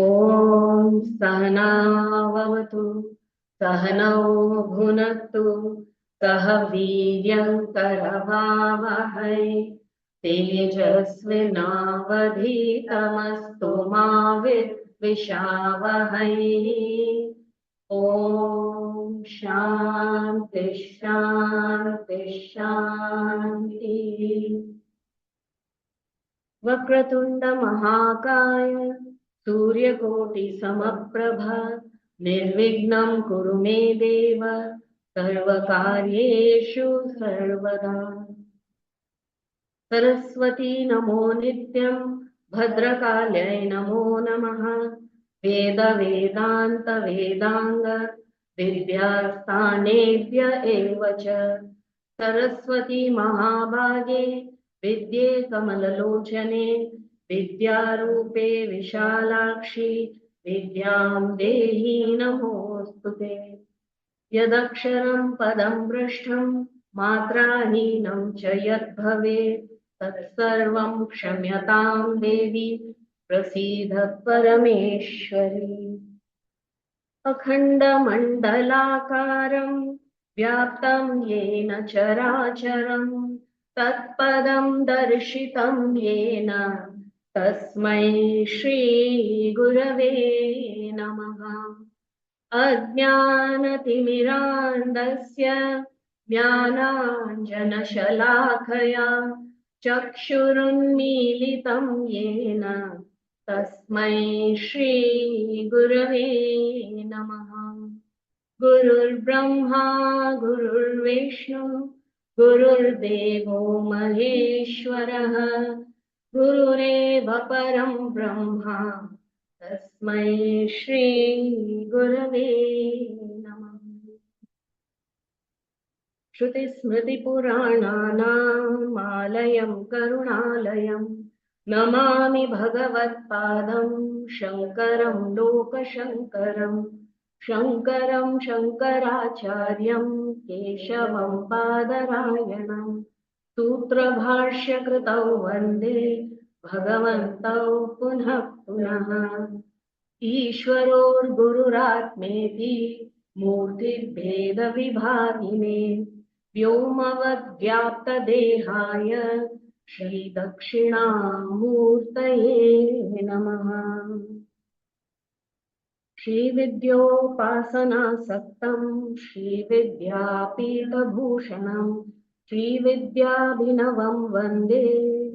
ॐ सहना भवतु सहनौ भुनक्तु सह वीर्यं करवावहै तेजस्विनावधीतमस्तु मा विद्विषावहै ॐ शान्ति शान्ति शान्ति वक्रतुंड महाकाय सूर्यकोटि समप्रभा निर्विघ्नं कुरु मे देव सर्वकार्येषु सर्वदा सरस्वती नमो नित्यं भद्रकाल्यै नमो नमः वेद वेदांत वेदांग विद्यास्थानेभ्य एव च सरस्वती महाभागे विद्ये कमललोचने विद्यारूपे विशालाक्षी विद्यां देहि नमोऽस्तुते यदक्षरं पदं भ्रष्टं मात्राहीनं च यद्भवेत् तत्सर्वं क्षम्यतां देवी प्रसीद परमेश्वरी अखण्डमण्डलाकारं व्याप्तं येन चराचरं तत्पदं दर्शितं येन तस्मै श्रीगुरवे नमः अज्ञानतिमिरान्धस्य ज्ञानाञ्जनशलाकया चक्षुरुन्मीलितं येन तस्मै श्रीगुरवे नमः गुरुर्ब्रह्मा गुरुर्विष्णु गुरुर्देवो महेश्वरः गुरुरेव परं ब्रह्मा तस्मै श्रीगुरवे नमः श्रुतिस्मृतिपुराणानामालयं करुणालयं नमामि भगवत्पादं शङ्करं लोकशङ्करं शङ्करं शङ्कराचार्यं केशवं पादरायणं सूत्रभाष्यकृतौ वन्दे भगवन्तौ पुनः पुनः ईश्वरोर्गुरुरात्मेति मूर्तिभेदविभागिने व्योमवद्व्याप्तदेहाय श्रीदक्षिणामूर्तये नमः श्रीविद्योपासनासक्तं श्रीविद्यापीठभूषणं श्रीविद्याभिनवं वन्दे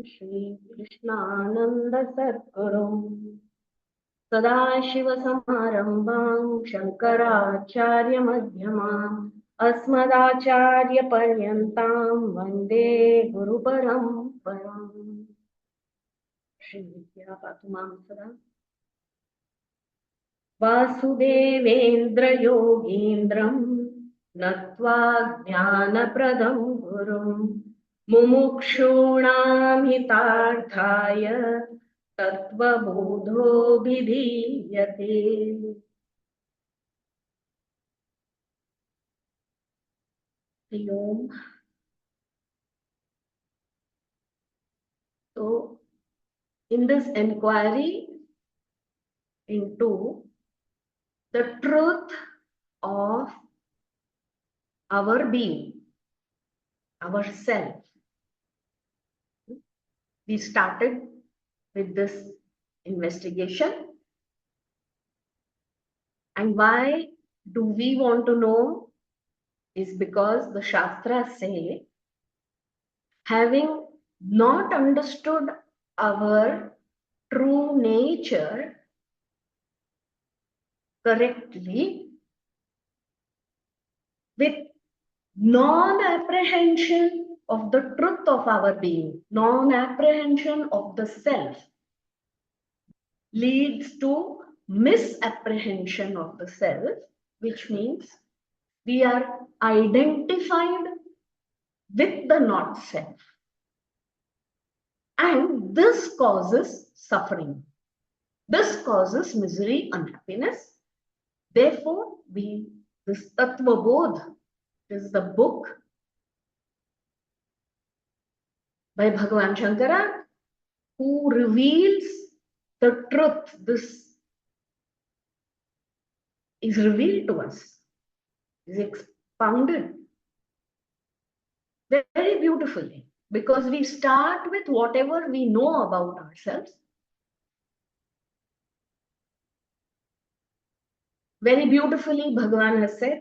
श्रीकृष्णानन्दसद्गुरुम् सदाशिवसमारम्भां शङ्कराचार्यमध्यमाम् अस्मदाचार्यपर्यन्तां वन्दे गुरुपरम्पराम् श्रीविद्या पातु मां सदा वासुदेवेन्द्रयोगीन्द्रं नत्वा ज्ञानप्रदं गुरुं मुमुक्षूणां हितार्थाय तत्त्वबोधोऽभिधीयते ओम। So in this inquiry into the truth of our being, ourself, we started with this investigation. And why do we want to know is because the Shastras say, having not understood our true nature correctly, with non-apprehension of the truth of our being, non-apprehension of the self, leads to misapprehension of the self, which means we are identified with the not self. And this causes suffering. This causes misery, unhappiness. Therefore, this Tattvabodha is the book by Bhagavan Shankara, who reveals the truth. This is revealed to us, is expounded very beautifully, because we start with whatever we know about ourselves. Very beautifully, Bhagavan has said,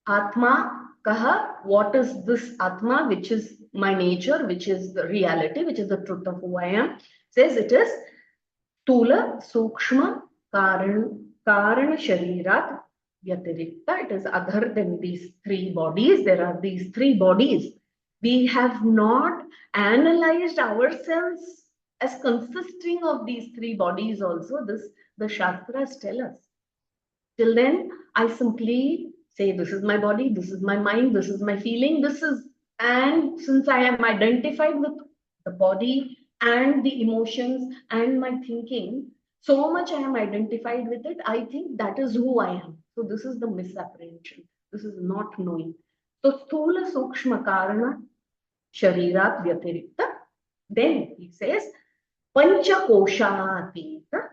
Atma kaha, what is this Atma, which is my nature, which is the reality, which is the truth of who I am. Says it is Tula Sukshma Karana Sharirat Vyatirikta. It is other than these three bodies. There are these three bodies. We have not analyzed ourselves as consisting of these three bodies also. The Shastras tell us. Till then, I simply say, this is my body, this is my mind, this is my feeling, and since I am identified with the body and the emotions and my thinking, so much I am identified with it, I think that is who I am. So this is the misapprehension. This is not knowing. So sthula sukshma karana sharirat vyatirikta. Then he says, pañcakośatita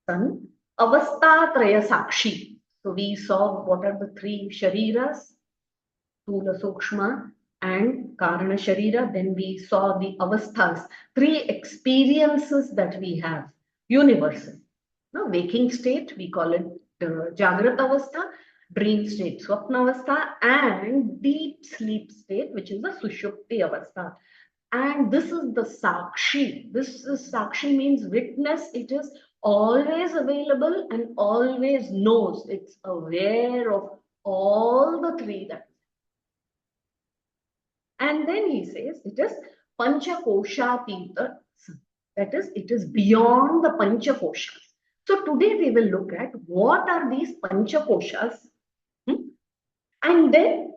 san avastatraya sakshi. So we saw what are the three shariras, Sthula Sukshma and Karana Sharira. Then we saw the avasthas, three experiences that we have, universal. Now, waking state, we call it Jagrat Avastha, dream state, Swapna Avastha, and deep sleep state, which is the Sushupti Avastha. And this is the Sakshi. This is Sakshi means witness. It is always available and always knows. It's aware of all the three that. And then he says it is pañcakośatita. That is, it is beyond the pañcakośas. So today we will look at what are these pañcakośas. And then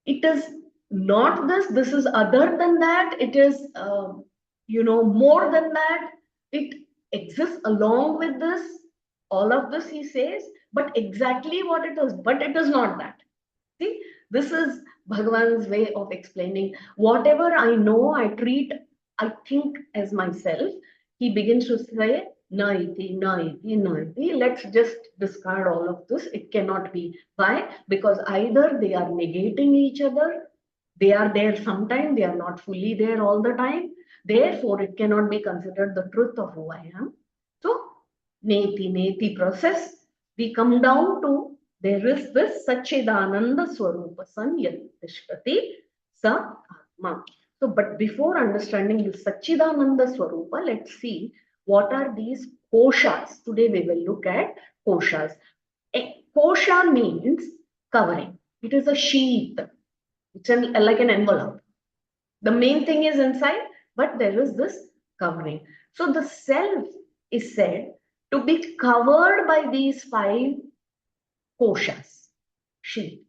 it is not this is other than that, it is more than that, it exists along with this, all of this he says, but exactly what it is, but it is not that. See, this is Bhagavan's way of explaining. Whatever I know, I think as myself. He begins to say, naiti, naiti, naiti. Let's just discard all of this. It cannot be. Why? Because either they are negating each other, they are there sometime, they are not fully there all the time. Therefore, it cannot be considered the truth of who I am. So, neti process, we come down to there is this Satchidananda Swarupa Sanyatishkati Sa Atma. So, but before understanding the Satchidananda Swarupa, let's see what are these koshas. Today we will look at koshas. A kosha means covering. It is a sheath. It's like an envelope. The main thing is inside, but there is this covering. So the self is said to be covered by these five koshas, sheath.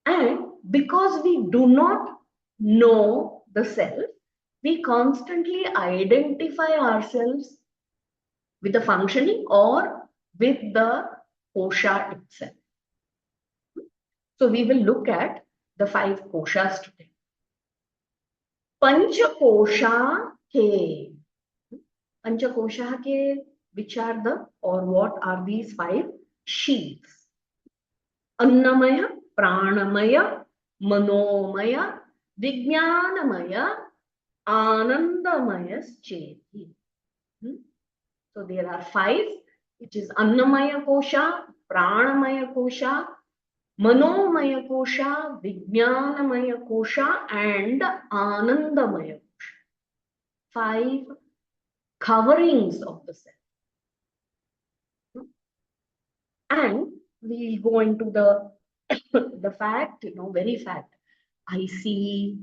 And because we do not know the self, we constantly identify ourselves with the functioning or with the kosha itself. So we will look at the five koshas today. Pañcakosha ke. Pañcakosha ke, which are what are these five sheaths? Annamaya, pranamaya, manomaya, vijnanamaya, anandamaya cheti. So there are five, which is annamaya kosha, pranamaya kosha, manomaya kosha, vijnanamaya kosha, and anandamaya kosha. Five coverings of the self. And we go into the fact, very fact. I see,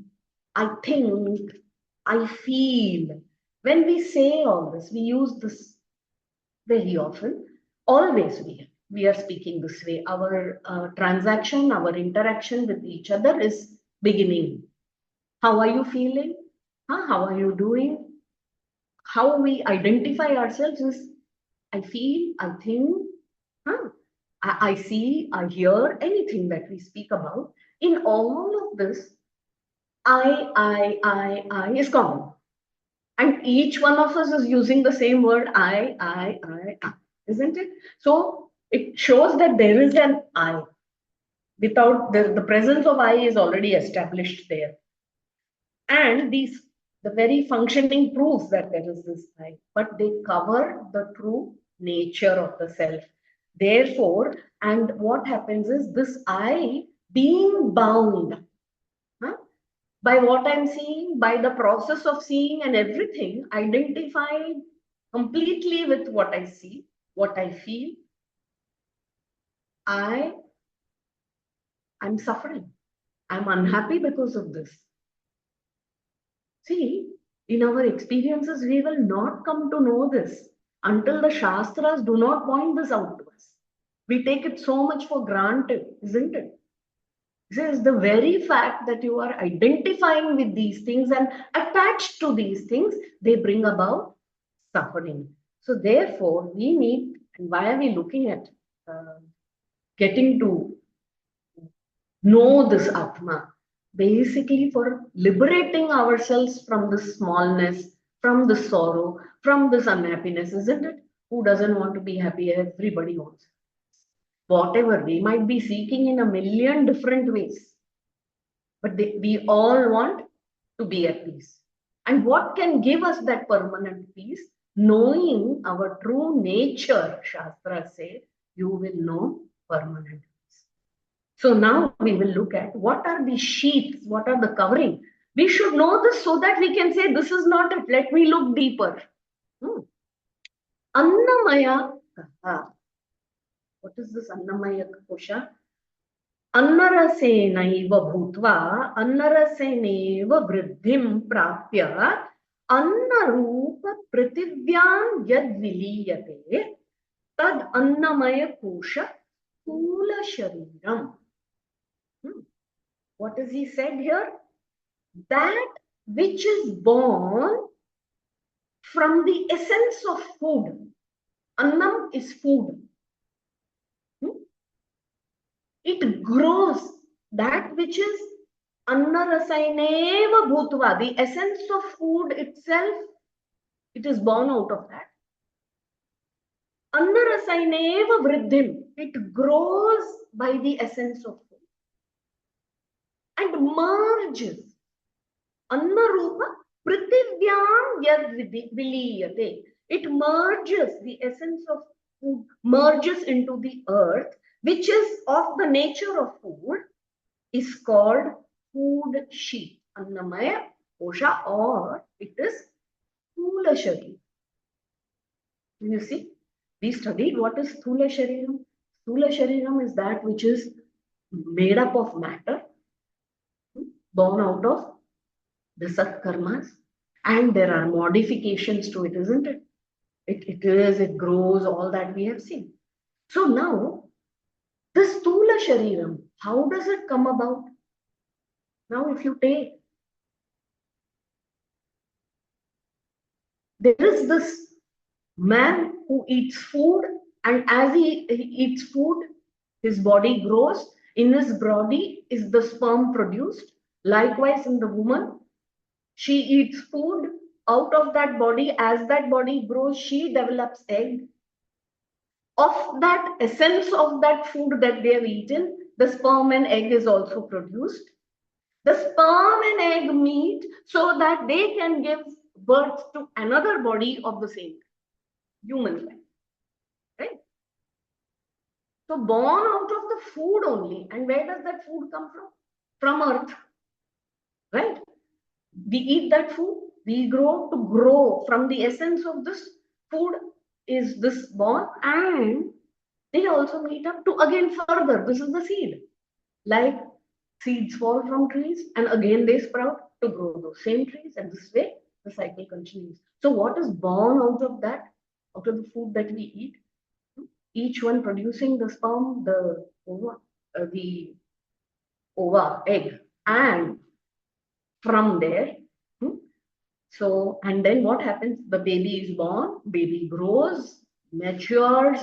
I think, I feel. When we say all this, we use this very often. Always we are speaking this way. Our transaction, our interaction with each other is beginning. How are you feeling? Huh? How are you doing? How we identify ourselves is I feel, I think, huh? I see, I hear, anything that we speak about. In all of this, I is common. And each one of us is using the same word, I, isn't it? So it shows that there is an I. Without the presence of I is already established there. And the very functioning proves that there is this I, but they cover the true nature of the self. Therefore, and what happens is this I being bound, huh, by what I'm seeing, by the process of seeing and everything, identified completely with what I see, what I feel, I'm suffering. I'm unhappy because of this. See, in our experiences, we will not come to know this until the Shastras do not point this out to us. We take it so much for granted, isn't it? This is the very fact that you are identifying with these things and attached to these things, they bring about suffering. So, therefore, we need, and why are we looking at getting to know this Atma? Basically, for liberating ourselves from this smallness, from this sorrow, from this unhappiness, isn't it? Who doesn't want to be happy? Everybody wants. Whatever we might be seeking in a million different ways, but we all want to be at peace. And what can give us that permanent peace? Knowing our true nature, Shastra say, you will know permanent peace. So now we will look at what are the sheaths, what are the covering. We should know this so that we can say, this is not it. Let me look deeper. Annamaya. What is this Annamaya kosha? अन्नरसेनैव भूत्वा अन्नरसेनैव वृद्धिं प्राप्य अन्नरूप पृथिव्यां यद् विलीयते तद् अन्नमय कोश स्थूल शरीरम. What is he said here? That which is born from the essence of food. Annam is food. It grows, that which is annarasaineva bhutva, the essence of food itself, it is born out of that. Annarasaineva vriddhim, it grows by the essence of food and merges. Annarupa prithivyam yad viliyate, it merges, the essence of food merges into the earth, which is of the nature of food, is called food sheath, Annamaya Kosha, or it is Sthula Shariram. You see, we studied what is Sthula Shariram. Sthula Shariram is that which is made up of matter, born out of the Satkarmas, and there are modifications to it, isn't it? It grows, all that we have seen. So now, this Sthula Shariram, how does it come about? Now, if you take, there is this man who eats food, and as he eats food, his body grows. In his body is the sperm produced. Likewise, in the woman, she eats food. Out of that body, as that body grows, she develops egg. Of that essence of that food that they have eaten, the sperm and egg is also produced. The sperm and egg meet so that they can give birth to another body of the same human life. Right? So born out of the food only. And where does that food come from? From earth. Right? We eat that food, we grow from the essence of this food is this born, and they also meet up to again further. This is the seed. Like seeds fall from trees and again they sprout to grow those same trees, and this way the cycle continues. So what is born out of that, out of the food that we eat? Each one producing the sperm, the ova, egg, and from there, so, and then what happens? The baby is born, baby grows, matures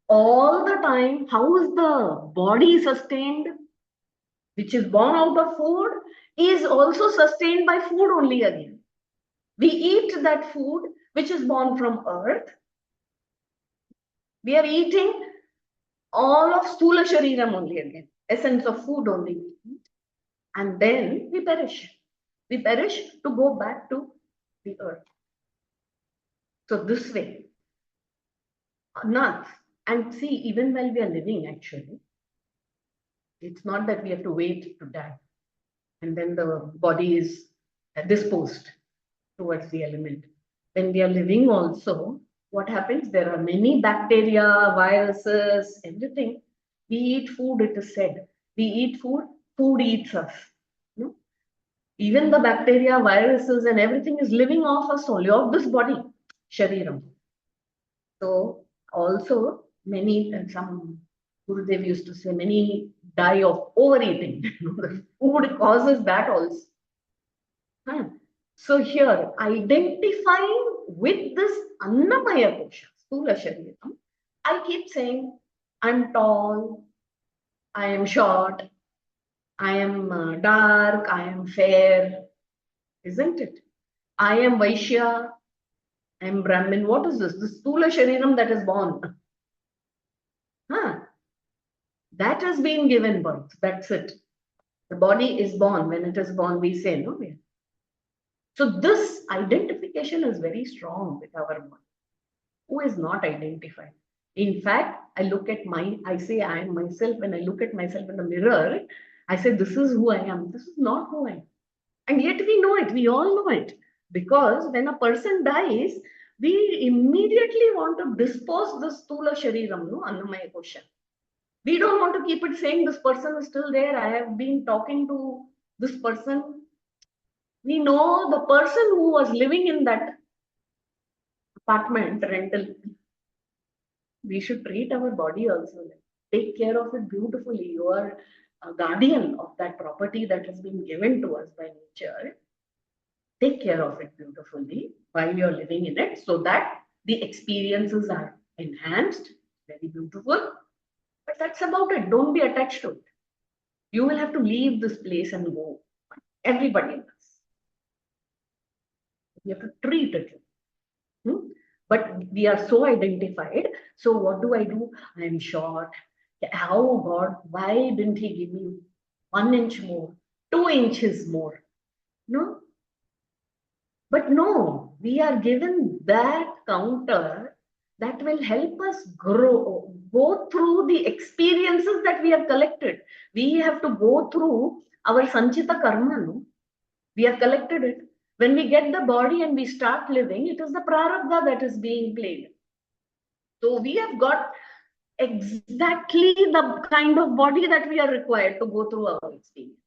all the time. How is the body sustained? Which is born out of food is also sustained by food only again. We eat that food which is born from earth. We are eating all of sthula shariram only again, essence of food only we eat. And then we perish. We perish to go back to the earth. So this way, nuts. And see, even while we are living, actually, it's not that we have to wait to die and then the body is disposed towards the element. When we are living also, what happens? There are many bacteria, viruses, everything. We eat food, it is said. We eat food, food eats us. No? Even the bacteria, viruses, and everything is living off us only, of this body, shariram. So also many, some Gurudev used to say, many die of overeating. The food causes that also. So here, identifying with this annamaya kosha, sthula shariram, I keep saying, I'm tall, I am short, I am dark, I am fair, isn't it? I am Vaishya, I am Brahmin. What is this? The sthula shariram that is born. That has been given birth. That's it. The body is born. When it is born, we say, no? So this identification is very strong with our body. Who is not identified? In fact, I say I am myself. When I look at myself in the mirror, I say, this is who I am. This is not who I am. And yet we know it. We all know it. Because when a person dies, we immediately want to dispose the sthula shariram, no? Annamaya kosha. We don't want to keep it saying this person is still there. I have been talking to this person. We know the person who was living in that apartment, rental. We should treat our body also. Take care of it beautifully. You are a guardian of that property that has been given to us by nature. Take care of it beautifully while you're living in it so that the experiences are enhanced. Very beautiful. But that's about it. Don't be attached to it. You will have to leave this place and go. Everybody does. You have to treat it. But we are so identified. So what do? I am short. How, God, why didn't he give me 1 inch more, 2 inches more? No. But no, we are given that counter that will help us grow, go through the experiences that we have collected. We have to go through our sanchita karma. No? We have collected it. When we get the body and we start living, it is the prarabdha that is being played. So we have got exactly the kind of body that we are required to go through our experience.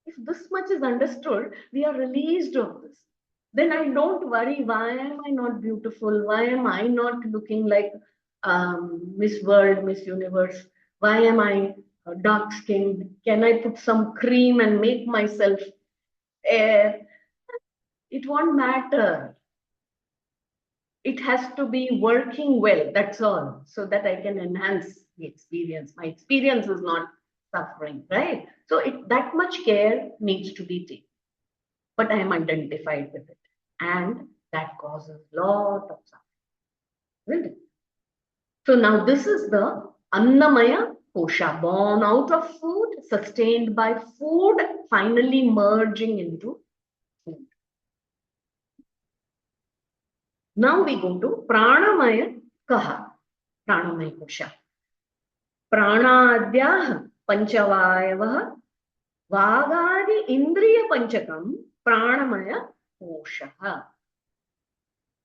If this much is understood, we are released of this. Then I don't worry, why am I not beautiful? Why am I not looking like Miss World, Miss Universe? Why am I dark skinned? Can I put some cream and make myself air? It won't matter. It has to be working well, that's all, so that I can enhance the experience. My experience is not suffering, right? So that much care needs to be taken. But I am identified with it. And that causes a lot of suffering. Isn't it? So now this is the annamaya kosha, born out of food, sustained by food, finally merging into food. Now we go to pranamaya kaha, pranamaya kosha. Pranadyah panchavayavah vagadi indriya panchakam pranamaya kosha.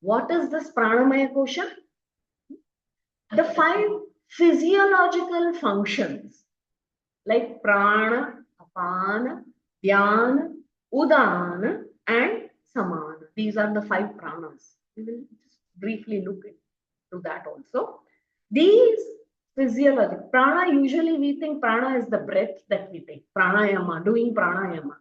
What is this pranamaya kosha? The 5 physiological functions like prana, Apana, Vyana, Udana, and Samana. These are the 5 pranas. We will just briefly look into that also. These physiological prana, usually we think prana is the breath that we take. Pranayama, doing pranayama.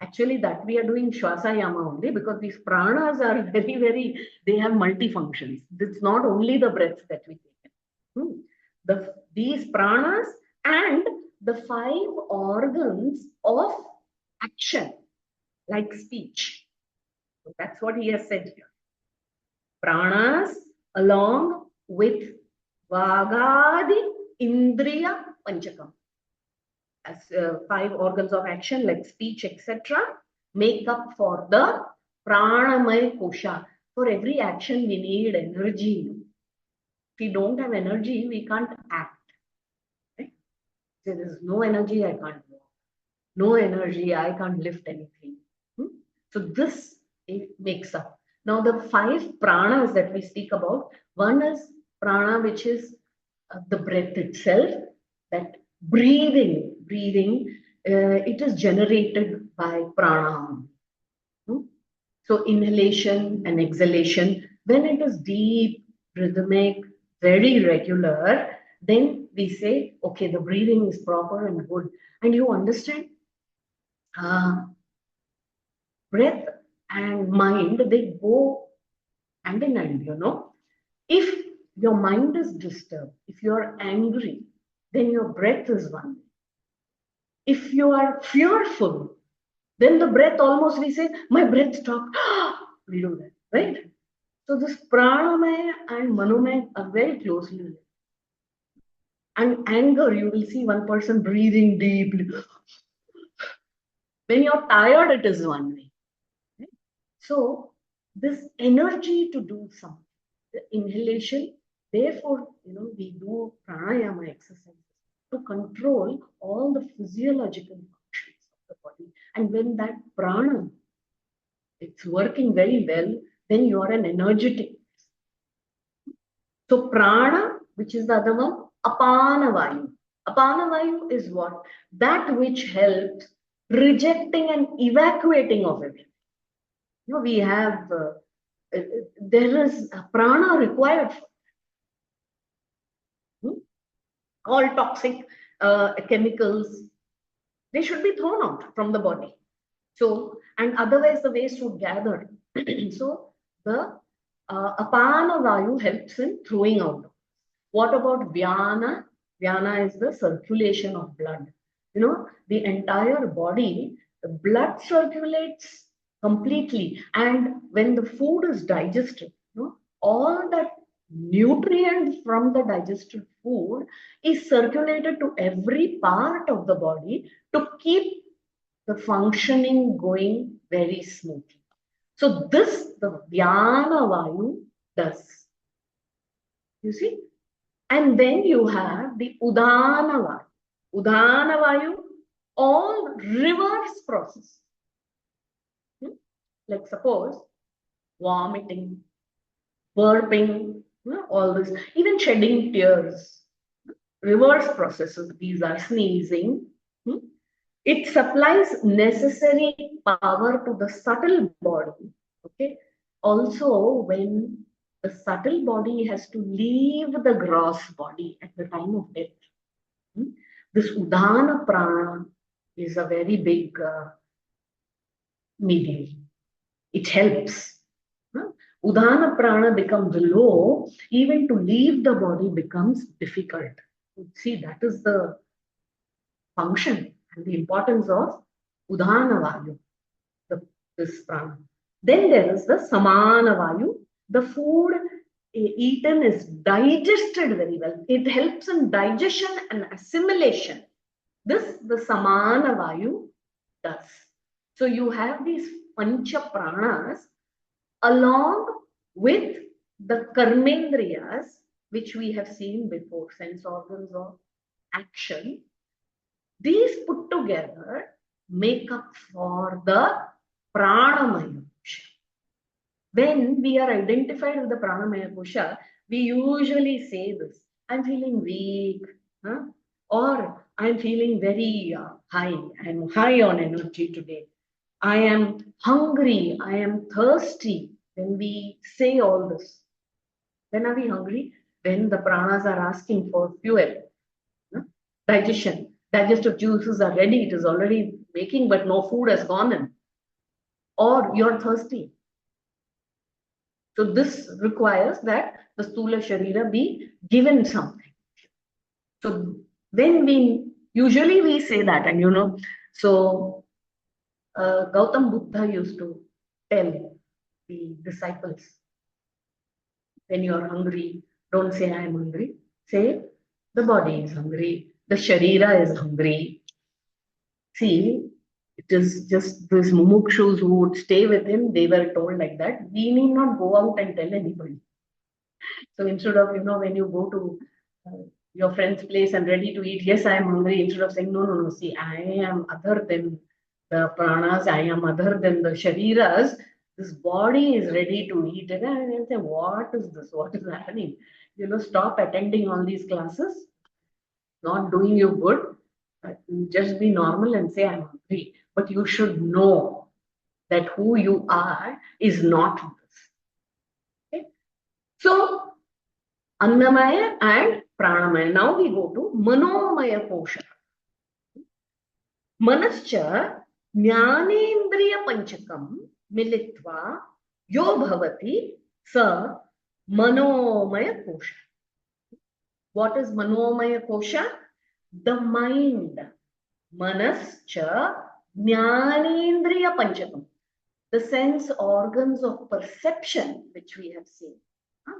Actually, that we are doing shwasayama only, because these pranas are they have multifunctions. It's not only the breath that we take. These pranas and the 5 organs of action, like speech. So that's what he has said here. Pranas along with Vagadi Indriya Panchakam. As 5 organs of action like speech, etc., make up for the pranamaya kosha. For every action, we need energy. If we don't have energy, we can't act. Right? If there is no energy, I can't walk. No energy, I can't lift anything. So this makes up. Now the 5 pranas that we speak about, one is prana, which is the breath itself, that breathing, it is generated by prana. So inhalation and exhalation, when it is deep, rhythmic, very regular, then we say, okay, the breathing is proper and good. And you understand, breath and mind, they go hand in hand, If your mind is disturbed, if you are angry, then your breath is one way. If you are fearful, then the breath almost, we say, my breath stopped. We do that, right? So this pranamaya and manomaya are very closely related. And anger, you will see one person breathing deeply. When you're tired, it is one way. Right? So this energy to do something, the inhalation, therefore, we do pranayama exercises to control all the physiological functions of the body. And when that prana, it's working very well, then you are an energetic. So prana, which is the other one, apana vayu. Apana vayu is what? That which helps rejecting and evacuating of everything. We have, there is a prana required for all toxic chemicals. They should be thrown out from the body. So, and otherwise the waste would gather. So the apana vayu helps in throwing out. What about vyana? Vyana is the circulation of blood. The entire body, the blood circulates completely. And when the food is digested, all that nutrients from the digested food is circulated to every part of the body to keep the functioning going very smoothly. So this, the Vyana Vayu does. You see? And then you have the Udana Vayu. Udana Vayu, all reverse process. Like suppose vomiting, burping, all this, even shedding tears, reverse processes. These are sneezing. It supplies necessary power to the subtle body. Okay. Also, when the subtle body has to leave the gross body at the time of death, this Udana Prana is a very big medium. It helps. Udana Prana becomes low, even to leave the body becomes difficult. See, that is the function and the importance of Udana Vayu, this prana. Then there is the Samana Vayu. The food eaten is digested very well. It helps in digestion and assimilation. This the Samana Vayu does. So you have these Pancha Pranas along with the Karmendriyas, which we have seen before, sense organs of action. These put together make up for the Pranamaya Kosha. When we are identified with the Pranamaya Kosha, we usually say this: I'm feeling weak, Or I'm feeling very high. I'm high on energy today. I am hungry. I am thirsty. When we say all this, when are we hungry? When the pranas are asking for fuel, no? Digestion. Digestive juices are ready. It is already making, but no food has gone in. Or you're thirsty. So this requires that the stula sharira be given something. So when we say that, and so Gautam Buddha used to tell the disciples, when you're hungry, don't say I am hungry. Say the body is hungry, the sharira is hungry. See, it is just these mumukshus who would stay with him, they were told like that. We need not go out and tell anybody. So instead of, when you go to your friend's place and ready to eat, yes, I am hungry, instead of saying, no, no, no, see, I am other than the pranas, I am other than the shariras, this body is ready to eat. And I say, what is this? What is happening? Stop attending all these classes, not doing you good. Just be normal and say, I'm hungry. But you should know that who you are is not this. Okay? So, Annamaya and Pranamaya. Now we go to Manomaya Kosha. Manascha Jnanendriya Panchakam Militva Yo Bhavati Sa Manomaya Kosha. What is Manomaya Kosha? The mind. Manascha Jnanendriya Panchakam. The sense organs of perception which we have seen.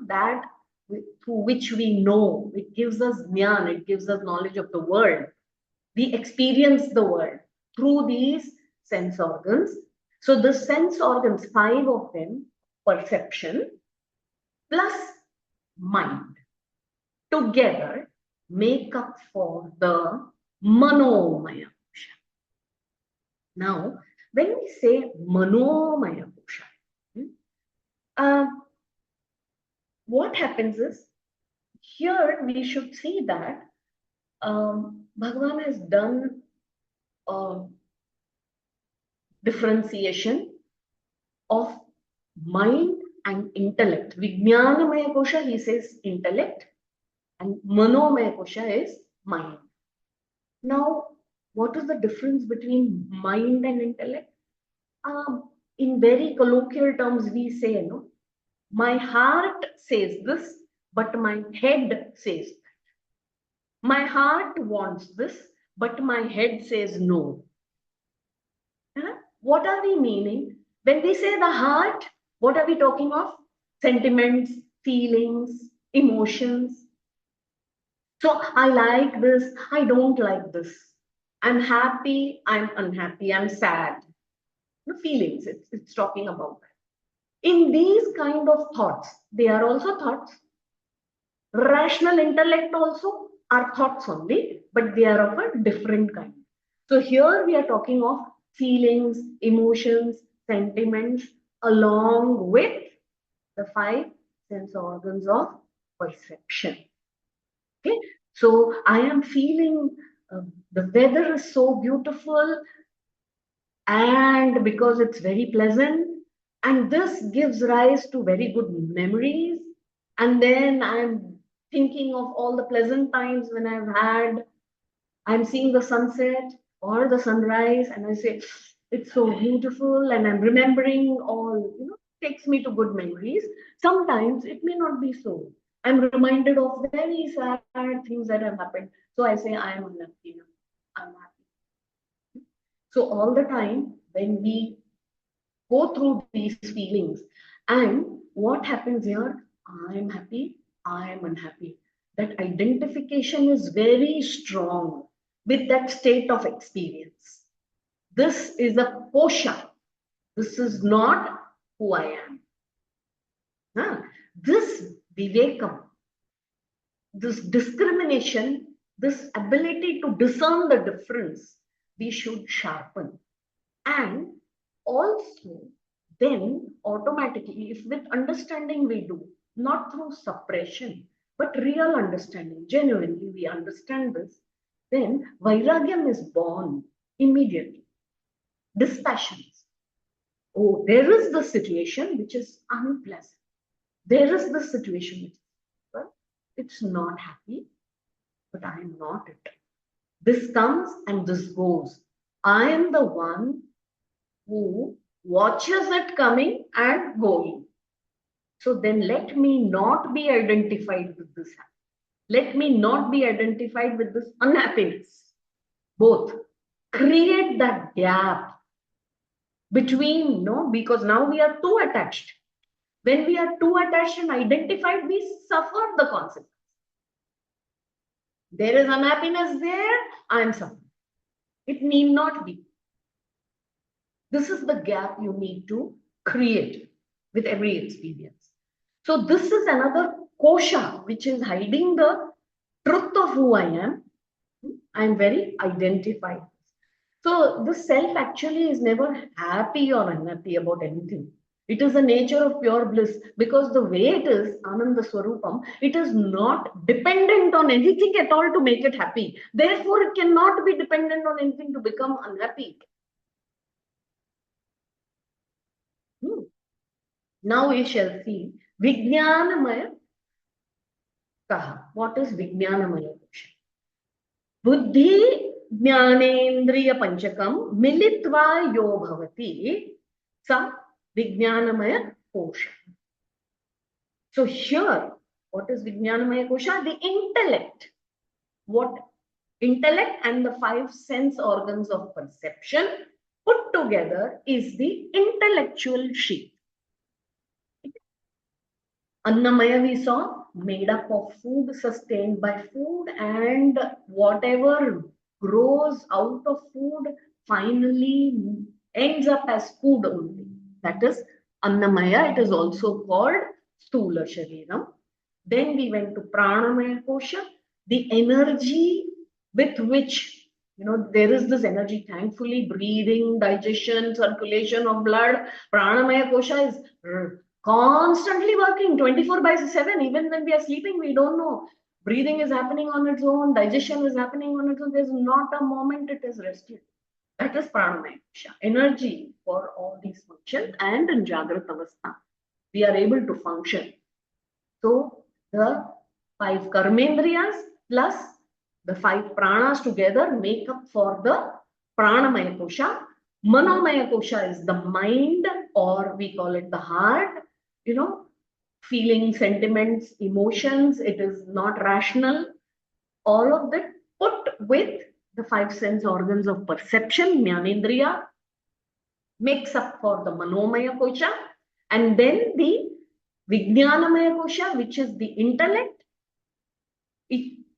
That through which we know, it gives us jnana, it gives us knowledge of the world. We experience the world through these sense organs. So the sense organs, 5 of them, perception plus mind, together make up for the manomaya kosha. Now, when we say manomaya kosha, what happens is, here we should see that Bhagavan has done differentiation of mind and intellect. Vijnanamaya kosha, he says intellect, and manomaya kosha is mind. Now, what is the difference between mind and intellect? In very colloquial terms, we say, my heart says this, but my head says that. My heart wants this, but my head says no. What are we meaning? When we say the heart, what are we talking of? Sentiments, feelings, emotions. So I like this, I don't like this. I'm happy, I'm unhappy, I'm sad. The feelings, it's talking about that. In these kind of thoughts, they are also thoughts. Rational intellect also are thoughts only, but they are of a different kind. So here we are talking of feelings, emotions, sentiments, along with the 5 sense organs of perception. Okay, so I am feeling the weather is so beautiful, and because it's very pleasant, and this gives rise to very good memories. And then I'm thinking of all the pleasant times when I'm seeing the sunset or the sunrise, and I say, it's so beautiful, and I'm remembering all, takes me to good memories. Sometimes it may not be so. I'm reminded of very sad things that have happened. So I say, I am unhappy now. I'm happy. So all the time, when we go through these feelings, and what happens here, I am happy, I am unhappy. That identification is very strong with that state of experience. This is a kosha. This is not who I am. This vivekam, this discrimination, this ability to discern the difference, we should sharpen. And also, then automatically, if with understanding we do, not through suppression, but real understanding, genuinely we understand this, then vairagyam is born immediately. Dispassion. Oh, there is the situation which is unpleasant. There is the situation which is, well, it's not happy, but I am not it. This comes and this goes. I am the one who watches it coming and going. So then let me not be identified with this happiness. Let me not be identified with this unhappiness. Both. Create that gap between, because now we are too attached. When we are too attached and identified, we suffer the consequence. There is unhappiness there, I am suffering. It need not be. This is the gap you need to create with every experience. So this is another kosha which is hiding the truth of who I am. I am very identified. So the self actually is never happy or unhappy about anything. It is the nature of pure bliss, because the way it is, Ananda Swarupam, it is not dependent on anything at all to make it happy. Therefore, it cannot be dependent on anything to become unhappy. Now we shall see Vijnanamaya Kaha. What is Vijnanamaya? Buddhi Jnanendriya Panchakam Militva Yo Bhavati Sa Vijnanamaya Kosha. So here, what is Vijnanamaya Kosha? The intellect. What? Intellect and the 5 sense organs of perception put together is the intellectual sheath. Annamaya we saw, made up of food, sustained by food, and whatever grows out of food finally ends up as food only. That is Annamaya. It is also called Stula Shariram. Then we went to Pranamaya Kosha, the energy with which, there is this energy, thankfully, breathing, digestion, circulation of blood. Pranamaya Kosha is constantly working 24/7. Even when we are sleeping, we don't know. Breathing is happening on its own, digestion is happening on its own. There's not a moment it is rested. That is Pranamaya Kosha, energy for all these functions. And in Jagrata Avastha, we are able to function. So the 5 karmendriyas plus the 5 pranas together make up for the Pranamaya Kosha. Manomaya Kosha is the mind, or we call it the heart, feeling, sentiments, emotions. It is not rational. All of that put with the 5 sense organs of perception, Jnanendriya, makes up for the Manomaya Kosha. And then the Vijnanamaya Kosha, which is the intellect.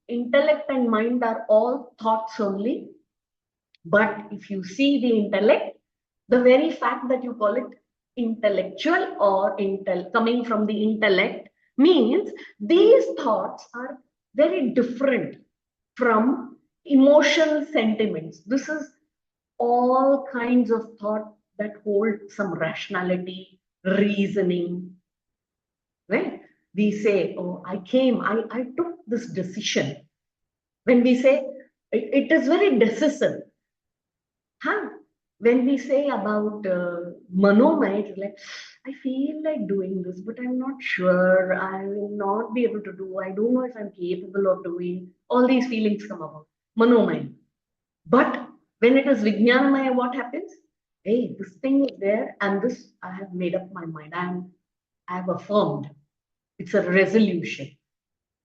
Intellect and mind are all thoughts only. But if you see the intellect, the very fact that you call it intellectual or coming from the intellect means these thoughts are very different from emotional sentiments. This is all kinds of thought that hold some rationality, reasoning. Right? We say, oh, I took this decision. When we say, it is very decisive. When we say about Manomaya, it's like, I feel like doing this, but I'm not sure. I will not be able to do. I don't know if I'm capable of doing. All these feelings come about. Manomaya. But when it is Vijnanamaya, what happens? Hey, this thing is there, and this, I have made up my mind. I have affirmed. It's a resolution.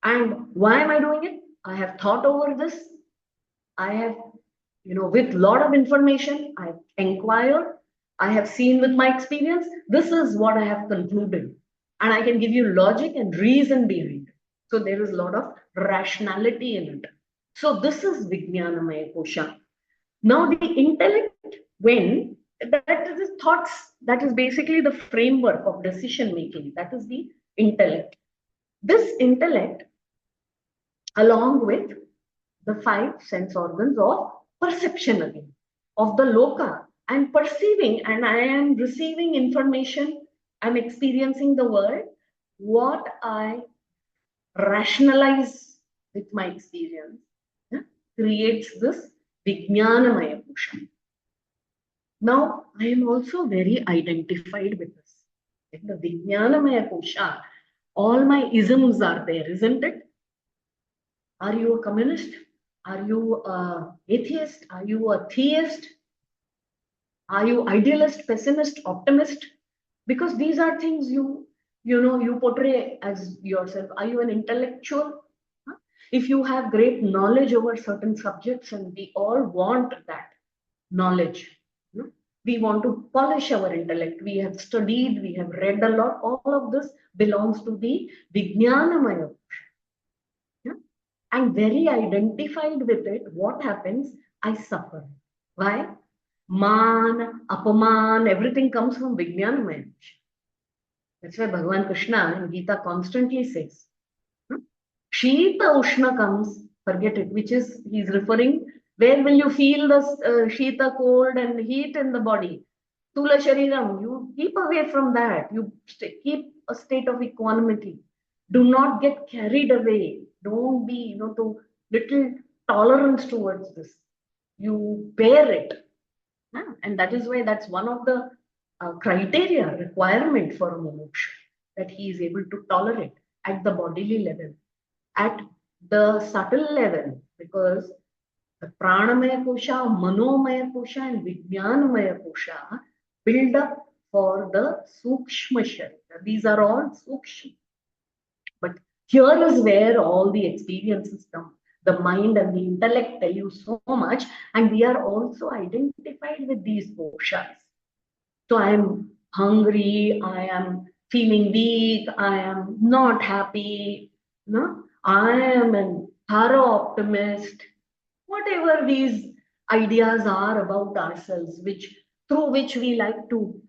And why am I doing it? I have thought over this. I have, with a lot of information, I have inquired. I have seen with my experience. This is what I have concluded. And I can give you logic and reason behind it. So there is a lot of rationality in it. So this is Vijnanamaya Kosha. Now the intellect, when that is thoughts, that is basically the framework of decision making. That is the intellect. This intellect, along with the 5 sense organs of perception again, of the loka, I'm perceiving and I am receiving information, I'm experiencing the world, what I rationalize with my experience. creates this Vijnanamaya kosha. Now, I am also very identified with this. In the Vijnanamaya kosha, all my isms are there, isn't it? Are you a communist? Are you an atheist? Are you a theist? Are you idealist, pessimist, optimist? Because these are things you portray as yourself. Are you an intellectual? Huh? If you have great knowledge over certain subjects, and we all want that knowledge, we want to polish our intellect. We have studied, we have read a lot. All of this belongs to the Vijnanamaya. I'm very identified with it. What happens? I suffer. Why? Man, apaman, everything comes from Vijnanamaya. That's why Bhagavan Krishna in Gita constantly says, Shita Ushna comes, forget it, which is, he's referring, where will you feel the Shita cold and heat in the body? Tula Shariram, you keep away from that. You keep a state of equanimity. Do not get carried away. Don't be, to little tolerance towards this. You bear it. And that is why that's one of the criteria, requirement for a mumuksha, that he is able to tolerate at the bodily level, at the subtle level, because the pranamaya kosha, manomaya kosha, and vijnanamaya kosha build up for the sukshma sharira. These are all sukshma. But here is where all the experiences come. The mind and the intellect tell you so much, and we are also identified with these koshas. So I am hungry, I am feeling weak, I am not happy, I am an thorough optimist. Whatever these ideas are about ourselves, through which we like to,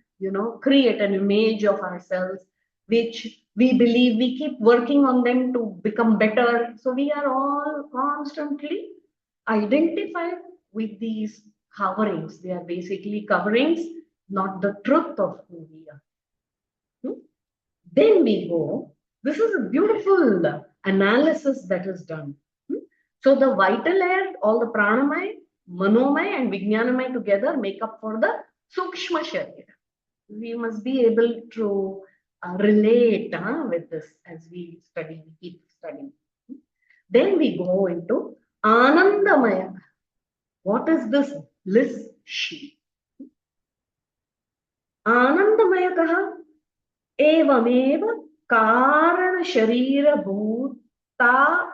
create an image of ourselves, which we believe we keep working on them to become better. So we are all constantly identified with these coverings. They are basically coverings, not the truth of who we are. Then we go, this is a beautiful analysis that is done. So the vital air, all the pranamaya, manomaya and vijnanamaya together make up for the sukshma sharira. We must be able to relate with this as we study, we keep studying. Then we go into anandamaya. What is this bliss sheath? Anandamaya evameva karana sharira bhuta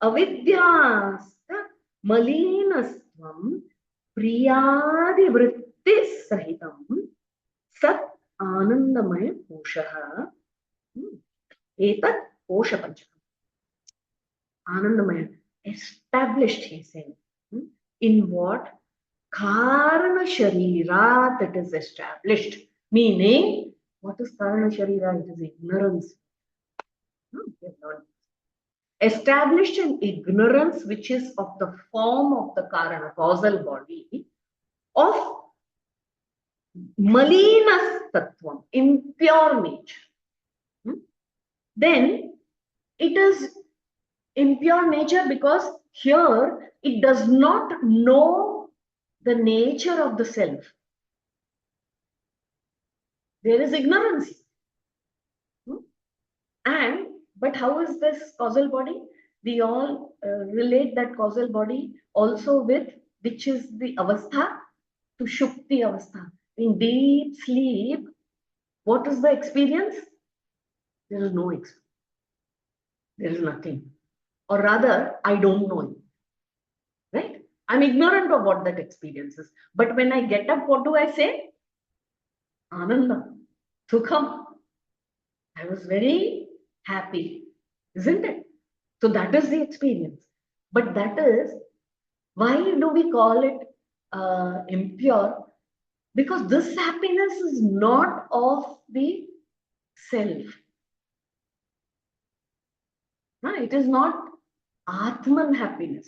avidyasta malinastvam priyadi vrittis sahitam sat anandamaya koshaha etat kosha panchakam. Anandamaya, established, he said. In what? Karana sharira, that is established. Meaning, what is karana sharira? It is ignorance. Established in ignorance, which is of the form of the karana, causal body, of malinas tattvam, impure nature. Then it is impure nature because here it does not know the nature of the self. There is ignorance. But how is this causal body? We all relate that causal body also with, which is the avastha, to shukti avastha. In deep sleep, what is the experience? There is no experience. There is nothing. Or rather, I don't know it. Right? I'm ignorant of what that experience is. But when I get up, what do I say? Ananda, Sukham. I was very happy, isn't it? So that is the experience. But that is, why do we call it impure? Because this happiness is not of the self. No, it is not ātman happiness.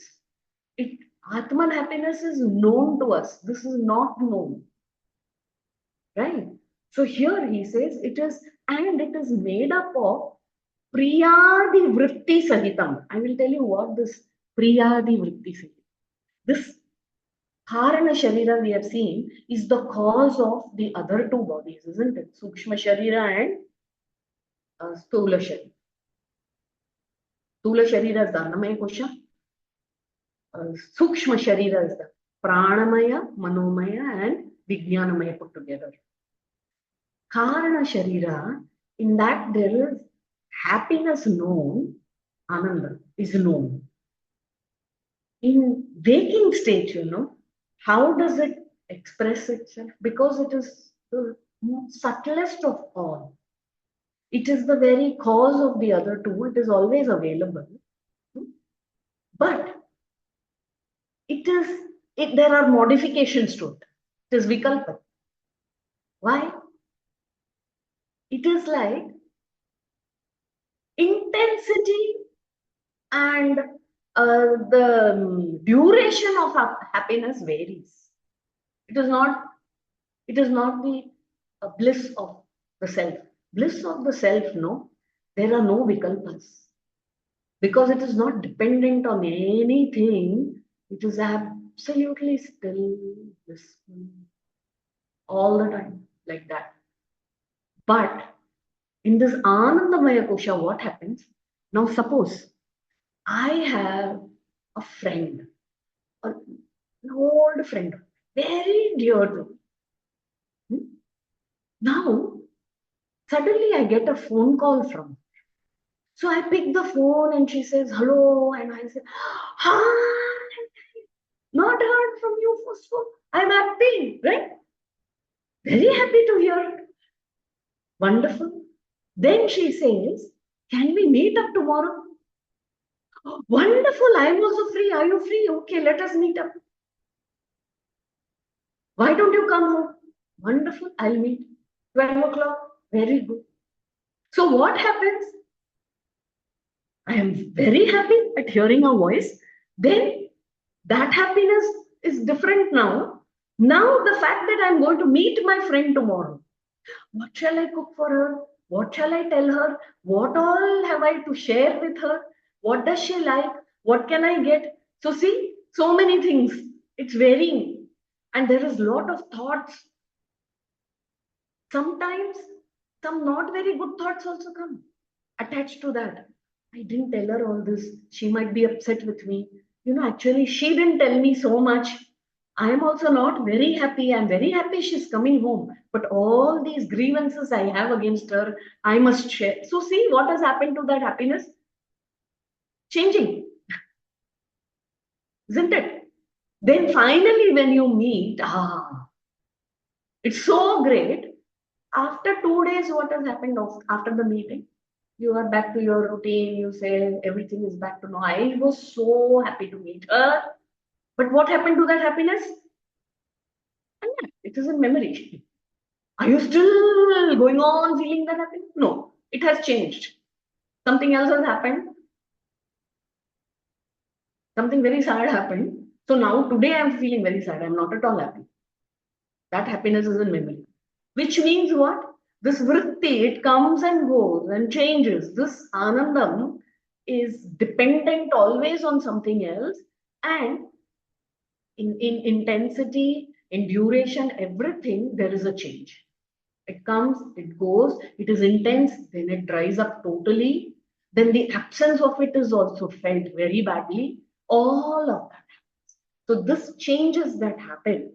Ātman happiness is known to us. This is not known. Right? So here he says it is, and it is made up of priyadi vritti sahitam. I will tell you what this Priyadi vritti se. This Karana Sharira we have seen is the cause of the other two bodies, isn't it? Sukshma Sharira and Sthula Sharira. Sthula Sharira is the Annamaya Kosha. Sukshma Sharira is the Pranamaya, Manomaya and Vijnanamaya put together. Karana Sharira, in that there is happiness known, Ananda is known. In waking state, how does it express itself? Because it is the subtlest of all. It is the very cause of the other two. It is always available. But there are modifications to it. It is vikalpa. Why? It is like intensity and the duration of happiness varies. It is not the bliss of the self. Bliss of the self, no. There are no vikalpas. Because it is not dependent on anything. It is absolutely still, blissful, all the time, like that. But in this Anandamaya Kosha, what happens? Now suppose I have a friend, an old friend, very dear to me. Now, suddenly I get a phone call from her. So I pick the phone and she says, hello. And I say, hi, not heard from you for so. I'm happy, right? Very happy to hear it. Wonderful. Then she says, can we meet up tomorrow? Oh, wonderful. I'm also free. Are you free? Okay, let us meet up. Why don't you come home? Wonderful. I'll meet. 12 o'clock. Very good. So what happens? I am very happy at hearing her voice. Then that happiness is different now. Now the fact that I'm going to meet my friend tomorrow. What shall I cook for her? What shall I tell her? What all have I to share with her? What does she like? What can I get? So see, so many things. It's varying. And there is a lot of thoughts. Sometimes some not very good thoughts also come attached to that. I didn't tell her all this. She might be upset with me. Actually, she didn't tell me so much. I am also not very happy. I'm very happy she's coming home. But all these grievances I have against her, I must share. So see what has happened to that happiness? Changing. Isn't it? Then finally when you meet, it's so great. After 2 days, what has happened after the meeting? You are back to your routine. You say everything is back to normal. I was so happy to meet her. But what happened to that happiness? It is in memory. Are you still going on feeling that happiness? No, it has changed. Something else has happened. Something very sad happened. So now today I'm feeling very sad. I'm not at all happy. That happiness is in memory. Which means what? This vritti, it comes and goes and changes. This anandam is dependent always on something else, and in intensity, in duration, everything, there is a change. It comes, it goes, it is intense, then it dries up totally. Then the absence of it is also felt very badly. All of that happens. So this changes that happen,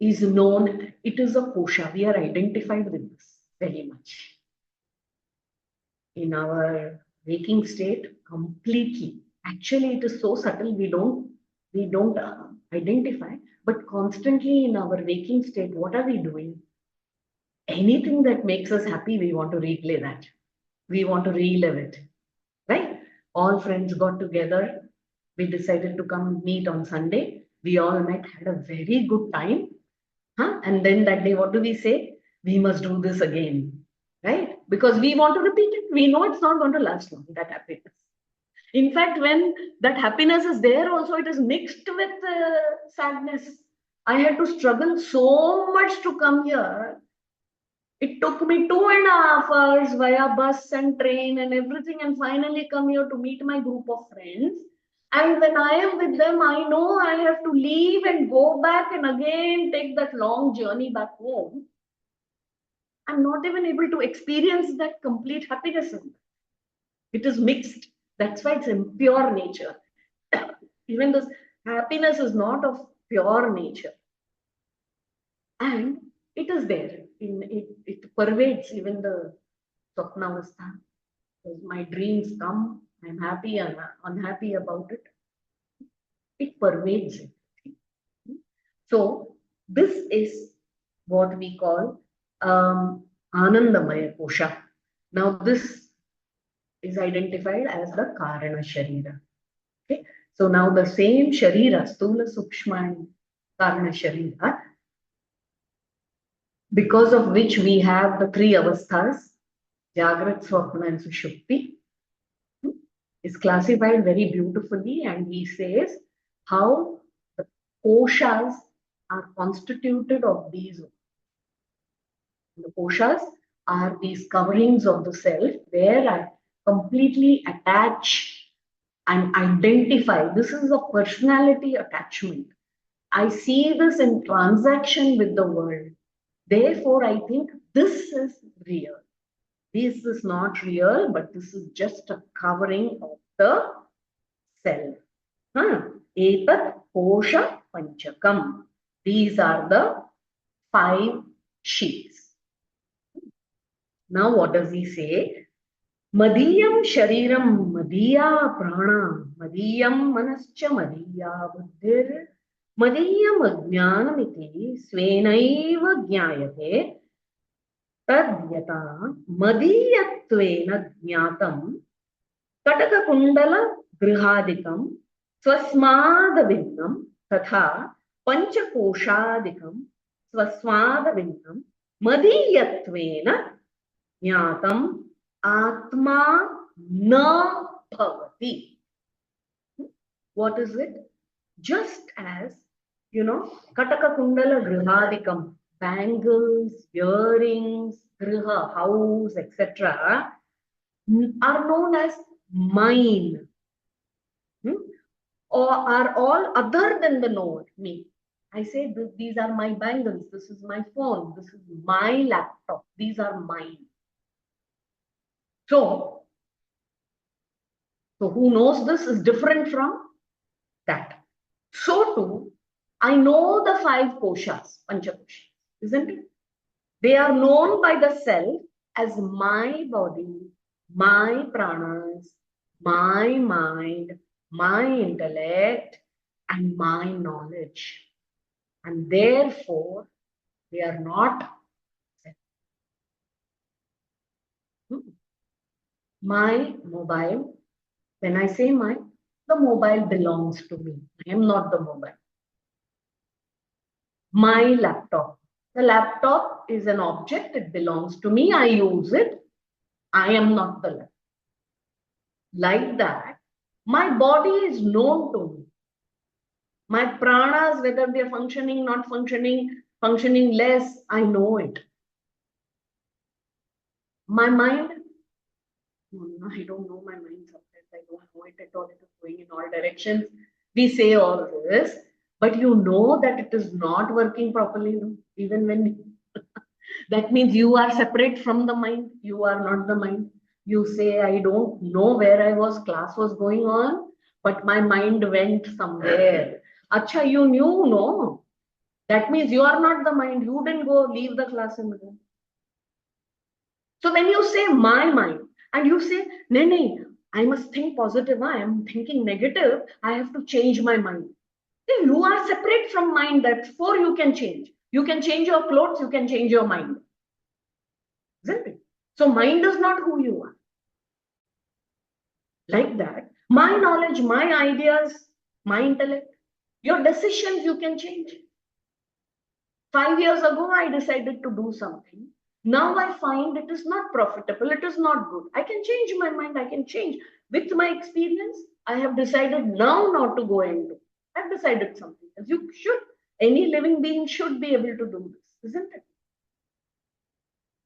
is known, it is a kosha. We are identified with this very much. In our waking state, completely. Actually, it is so subtle, we don't identify, but constantly in our waking state, what are we doing? Anything that makes us happy, we want to replay that. We want to relive it, right? All friends got together. We decided to come meet on Sunday. We all met, had a very good time. And then that day, what do we say? We must do this again, right? Because we want to repeat it. We know it's not going to last long, that happiness. In fact, when that happiness is there also, it is mixed with sadness. I had to struggle so much to come here. It took me 2.5 hours via bus and train and everything, and finally come here to meet my group of friends. And when I am with them, I know I have to leave and go back and again take that long journey back home. I'm not even able to experience that complete happiness. It is mixed. That's why it's impure nature. Even this happiness is not of pure nature. And it is there. It pervades even the Swapnavastha. My dreams come, I'm happy and unhappy about it. It pervades it. So this is what we call Anandamaya Kosha. Now this is identified as the Karana Sharira. Okay? So now the same Sharira, Stula Sukshma and Karana Sharira, because of which we have the three avasthas, Jagrat, Swapna and Sushupti, is classified very beautifully, and he says how the koshas are constituted of these. The koshas are these coverings of the self where I completely attach and identify. This is a personality attachment. I see this in transaction with the world. Therefore, I think this is real. This is not real, but this is just a covering of the self. Etat kosha panchakam. These are the 5 sheaths. Now, what does he say? Madiyam shariram madiya prana madiyam manascha madiya buddhir madiyam ajnanamiti svenaiva jnayate tadyata madiyatvena jnatam katakakundala grihadikam swasmadavinnam tatha pañcakośādikam swasmadavinnam madiyatvena jnatam ātman na bhavati. What is it? Just as, Kataka Kundala Grihadikam, bangles, earrings, griha, house, etc., are known as mine, or are all other than the knower, me. I say these are my bangles, this is my phone, this is my laptop, these are mine. So who knows this is different from that. So too, I know the 5 koshas, panchakośas, isn't it? They are known by the self as my body, my pranas, my mind, my intellect, and my knowledge. And therefore, they are not my mobile. When I say mine, the mobile belongs to me. I am not the mobile. My laptop. The laptop is an object. It belongs to me. I use it. I am not the laptop. Like that, my body is known to me. My pranas, whether they are functioning, not functioning, functioning less, I know it. My mind, no, I don't know my mind sometimes. I don't know it at all. It is going in all directions. We say all this, but you know that it is not working properly, even when that means you are separate from the mind. You are not the mind. You say, I don't know where I was, class was going on, but my mind went somewhere. Acha, you knew, no? That means you are not the mind. You didn't go leave the class and go. So when you say my mind, and you say, nay, I must think positive, I am thinking negative, I have to change my mind. Then you are separate from mind, therefore you can change. You can change your clothes, you can change your mind. Isn't it? So mind is not who you are. Like that, my knowledge, my ideas, my intellect, your decisions you can change. 5 years ago, I decided to do something. Now I find it is not profitable, it is not good. I can change my mind, I can change. With my experience, I have decided now not to go and do. I've decided something. As you should, any living being should be able to do this, isn't it?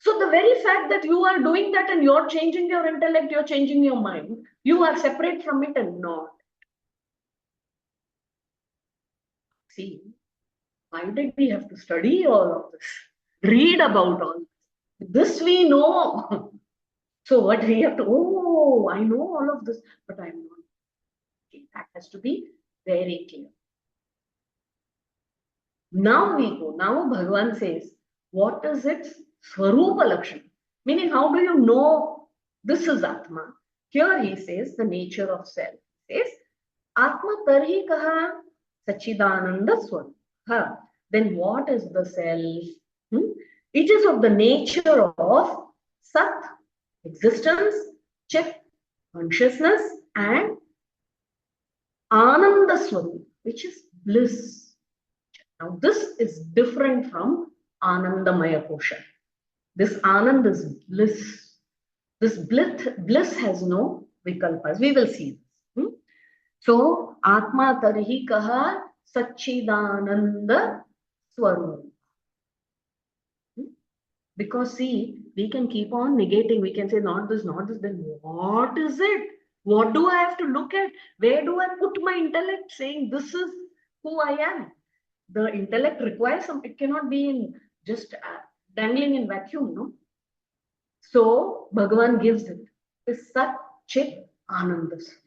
So the very fact that you are doing that and you're changing your intellect, you're changing your mind, you are separate from it and not. See, why did we have to study all of this? Read about all this. This we know. So what we have to, oh, I know all of this, but I'm not. Okay, that has to be very clear. Now we go. Now Bhagavan says, what is its Swarupa Lakshana? Meaning, how do you know this is Atma? Here he says the nature of self. He says, Atma tarhi kaha Sachidananda Swarupa. Then what is the self? It is of the nature of Sat, existence, Chit, consciousness, and Ananda Swarupa, which is bliss. Now, this is different from Anandamaya Kosha. This Anand is bliss. This bliss has no vikalpas. We will see this. So, Atma tarhi kaha Sachidananda Swarupa. Because see, we can keep on negating. We can say not this, not this. Then what is it? What do I have to look at? Where do I put my intellect saying this is who I am? The intellect requires some, it cannot be in just dangling in vacuum, no? So Bhagavan gives it. This Sat Chit Anandas.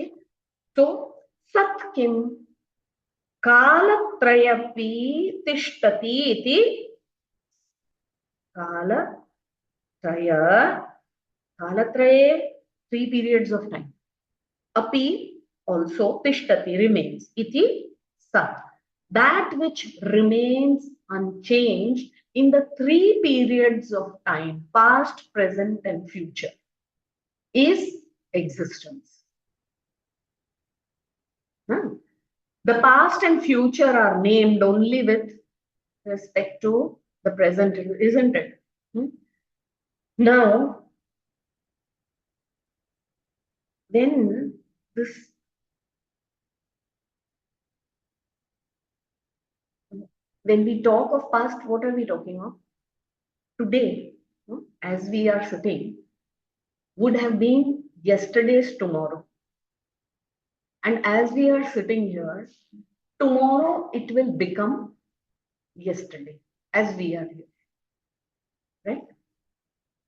Okay? So Sat Kim Kalatrayapi Tishtati iti Kalatraya 3 periods of time. Api also Tishtati remains. Iti Sat. That which remains unchanged in the 3 periods of time, past, present, and future, is existence. The past and future are named only with respect to the present, isn't it? Now, then this when we talk of past, what are we talking of? Today, as we are sitting, would have been yesterday's tomorrow. And as we are sitting here, tomorrow it will become yesterday, as we are here. Right?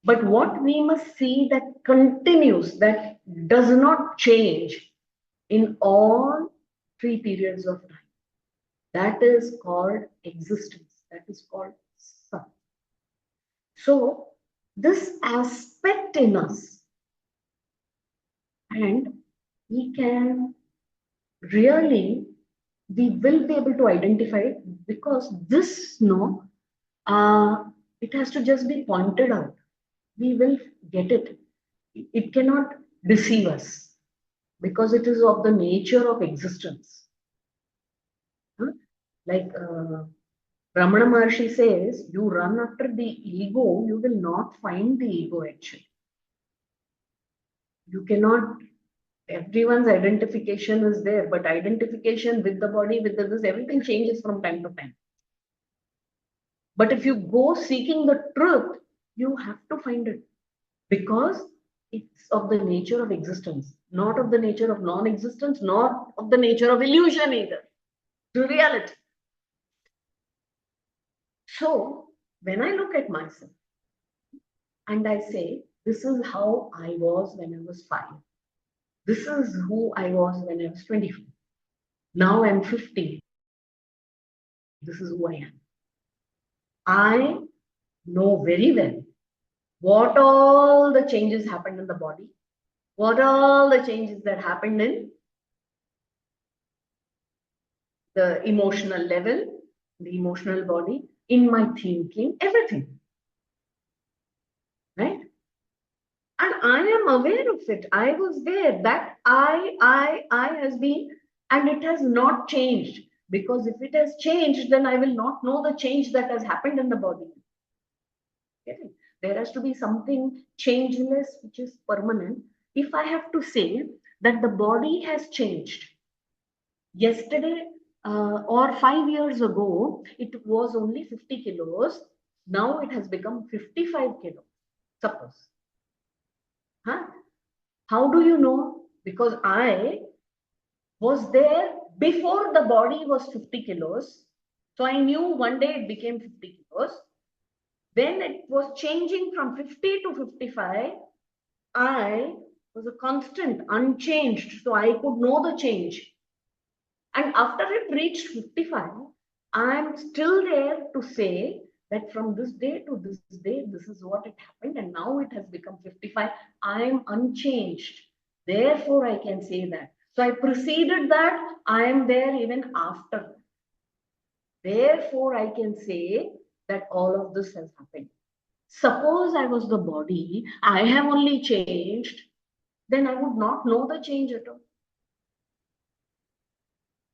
But what we must see that continues, that does not change in all 3 periods of time. That is called existence. That is called Sat. So, this aspect in us, and we can really, we will be able to identify it because this, it has to just be pointed out. We will get it. It cannot deceive us because it is of the nature of existence. Like Ramana Maharshi says, you run after the ego, you will not find the ego actually. You cannot, everyone's identification is there, but identification with the body, with this, everything changes from time to time. But if you go seeking the truth, you have to find it because it's of the nature of existence, not of the nature of non-existence, not of the nature of illusion either, to reality. So when I look at myself and I say, this is how I was when I was 5. This is who I was when I was 25. Now I'm 50. This is who I am. I know very well what all the changes happened in the body, what all the changes that happened in the emotional level, the emotional body, in my thinking, everything. Right? And I am aware of it. I was there. That I has been, and it has not changed. Because if it has changed, then I will not know the change that has happened in the body. Okay? There has to be something changeless, which is permanent. If I have to say that the body has changed, yesterday or 5 years ago, it was only 50 kilos. Now it has become 55 kilos, suppose. Huh? How do you know? Because I was there before the body was 50 kilos. So I knew one day it became 50 kilos. Then it was changing from 50 to 55. I was a constant, unchanged. So I could know the change. And after it reached 55, I'm still there to say that from this day to this day, this is what it happened. And now it has become 55. I'm unchanged. Therefore, I can say that. So I preceded that. I am there even after. Therefore, I can say that all of this has happened. Suppose I was the body, I have only changed, then I would not know the change at all.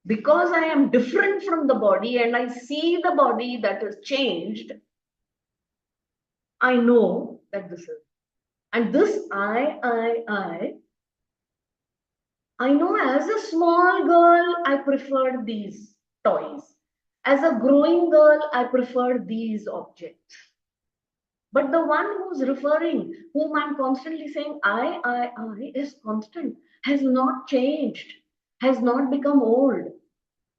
Because I am different from the body and I see the body that is changed, I know that this is. And this I know as a small girl, I preferred these toys. As a growing girl, I preferred these objects. But the one who's referring, whom I'm constantly saying I is constant, has not changed, has not become old.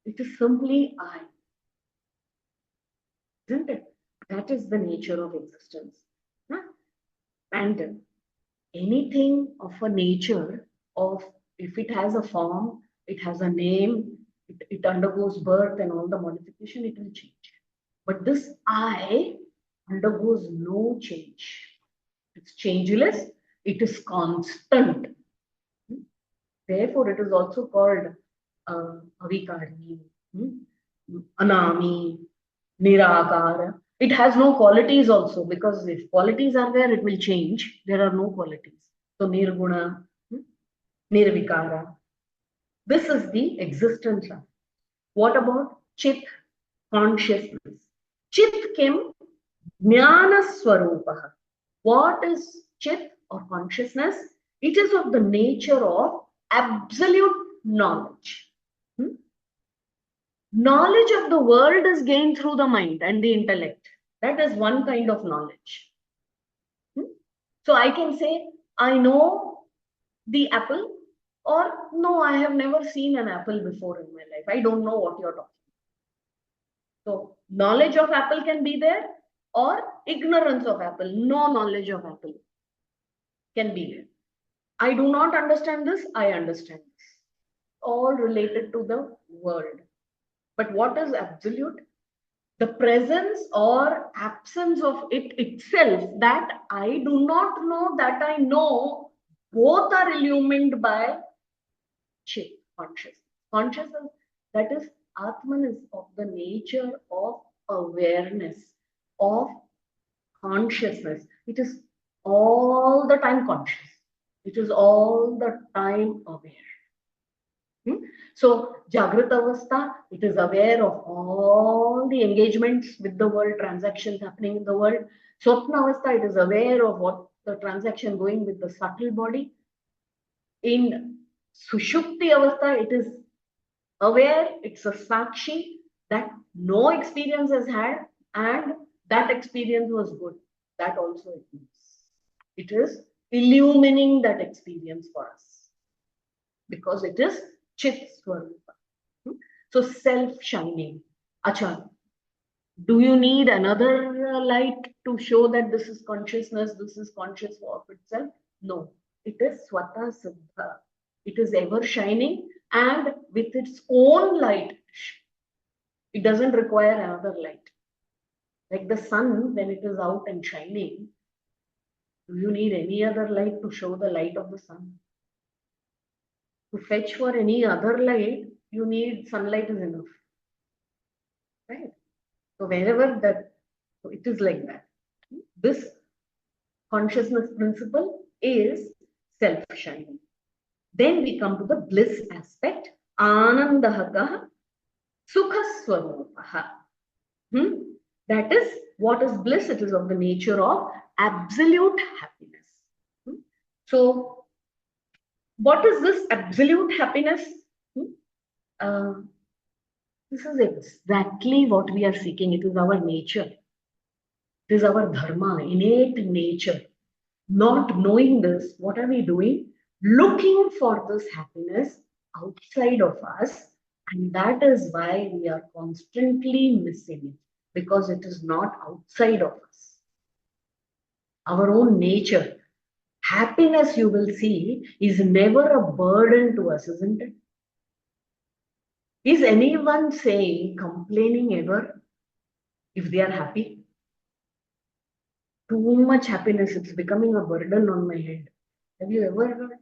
It is simply I. Isn't it? That is the nature of existence. Huh? And anything of a nature of, if it has a form, it has a name, it undergoes birth and all the modification, it will change. But this I undergoes no change. It's changeless, it is constant. Therefore, it is also called avikari, anami, nirakara. It has no qualities also, because if qualities are there, it will change. There are no qualities. So nirguna, nirvikara. This is the existence of. What about chit, consciousness? Chit kim jnana swarupaha. What is chit or consciousness? It is of the nature of absolute knowledge. Knowledge of the world is gained through the mind and the intellect. That is one kind of knowledge. So I can say, I know the apple, or no, I have never seen an apple before in my life. I don't know what you're talking about. So knowledge of apple can be there, or ignorance of apple, no knowledge of apple can be there. I do not understand this, I understand this. All related to the world. But what is absolute? The presence or absence of it itself, that I do not know, that I know, both are illumined by chit, consciousness. Consciousness, that is, Atman is of the nature of awareness, of consciousness. It is all the time conscious. It is all the time aware. So, Jagrata Avastha, it is aware of all the engagements with the world, transactions happening in the world. Swapna Avastha, it is aware of what the transaction going with the subtle body. In Sushupti Avastha, it is aware, it's a sakshi that no experience has had, and that experience was good. That also it means. It is illumining that experience for us, because it is Chit Swarupa. So self-shining. Acha, do you need another light to show that this is consciousness, this is conscious of itself? No, it is Swata Siddha. It is ever shining, and with its own light. It doesn't require another light. Like the sun, when it is out and shining, do you need any other light to show the light of the sun? To fetch for any other light, you need sunlight is enough. Right? So wherever that, so it is like that. This consciousness principle is self-shining. Then we come to the bliss aspect. Anandahaka sukhaswarupaha. That is, what is bliss? It is of the nature of absolute happiness. So, what is this absolute happiness? This is exactly what we are seeking. It is our nature. It is our dharma, innate nature. Not knowing this, what are we doing? Looking for this happiness outside of us. And that is why we are constantly missing it, because it is not outside of us. Our own nature. Happiness, you will see, is never a burden to us, isn't it? Is anyone saying, complaining ever if they are happy? Too much happiness, it's becoming a burden on my head. Have you ever heard?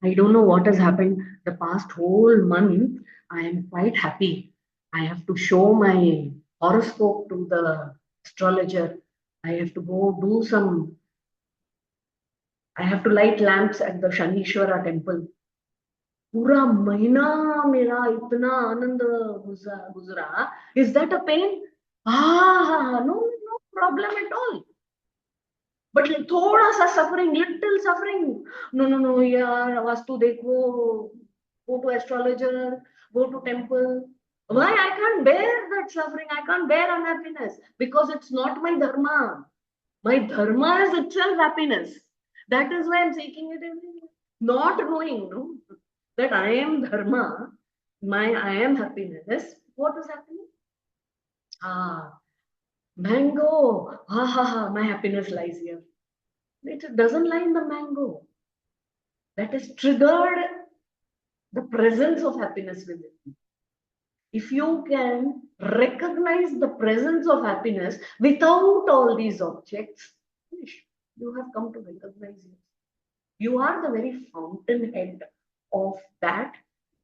I don't know what has happened the past whole month. I am quite happy. I have to show my horoscope to the astrologer. I have to go do some, I have to light lamps at the Shankaracharya temple. पूरा महीना मेरा इतना आनंद गुजरा. Is that a pain? No problem at all. But थोड़ा सा suffering, little suffering. No, यार वास्तु देखो, go to astrologer, go to temple. Why? I can't bear that suffering. I can't bear unhappiness because it's not my dharma. My dharma is itself happiness. That is why I'm seeking it everywhere. Not knowing, no, that I am dharma, I am happiness. What is happening? Mango. My happiness lies here. It doesn't lie in the mango. That has triggered the presence of happiness within you. If you can recognize the presence of happiness without all these objects, you have come to recognize it. You are the very fountainhead of that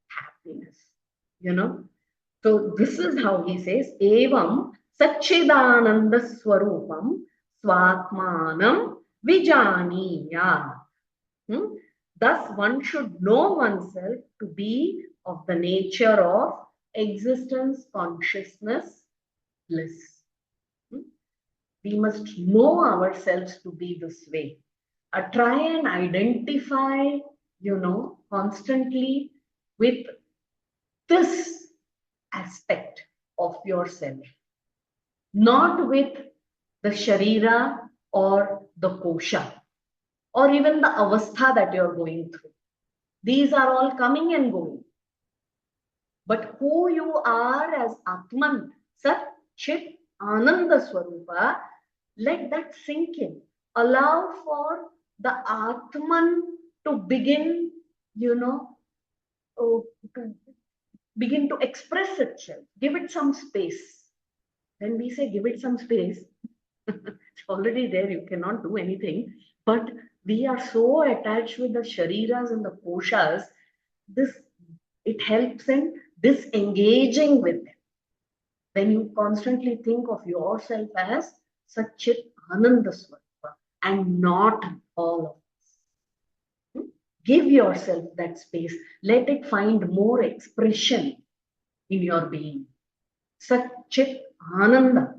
happiness. So this is how he says, Evam Satchidananda Swarupam Swatmanam Vijaniya. Thus, one should know oneself to be of the nature of existence, consciousness, bliss. We must know ourselves to be this way. Try and identify, constantly with this aspect of yourself, not with the sharira or the kosha, or even the avastha that you're going through. These are all coming and going. But who you are as Atman, Sat, Chit, Ananda Swarupa, let that sink in. Allow for the Atman to begin, to begin to express itself. Give it some space. When we say give it some space, it's already there, you cannot do anything. But we are so attached with the shariras and the koshas, it helps in disengaging with them. When you constantly think of yourself as Satchit Ananda Swarupa and not all of us. Give yourself that space. Let it find more expression in your being. Satchit Ananda.